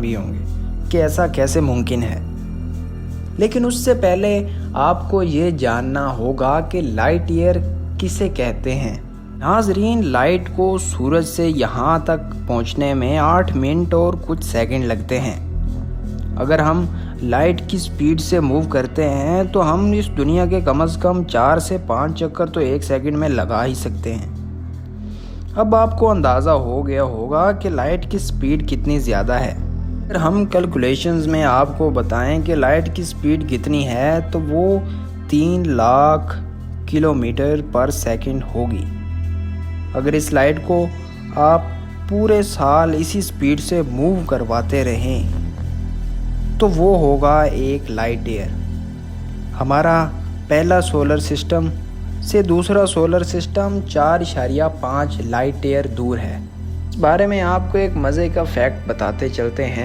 भी होंगे कि ऐसा कैसे मुमकिन है। लेकिन उससे पहले आपको ये जानना होगा कि लाइट ईयर किसे कहते हैं। नाजरीन, लाइट को सूरज से यहाँ तक पहुँचने में 8 मिनट और कुछ सेकंड लगते हैं। अगर हम लाइट की स्पीड से मूव करते हैं तो हम इस दुनिया के कम से कम 4 से 5 चक्कर तो 1 सेकंड में लगा ही सकते हैं। अब आपको अंदाज़ा हो गया होगा कि लाइट की स्पीड कितनी ज़्यादा है। अगर हम कैलकुलेशंस में आपको बताएं कि लाइट की स्पीड कितनी है तो वो 3 लाख किलोमीटर पर सेकंड होगी। अगर इस लाइट को आप पूरे साल इसी स्पीड से मूव करवाते रहें तो वो होगा एक लाइट ईयर। हमारा पहला सोलर सिस्टम से दूसरा सोलर सिस्टम 4.5 लाइट ईयर दूर है। इस बारे में आपको एक मज़े का फैक्ट बताते चलते हैं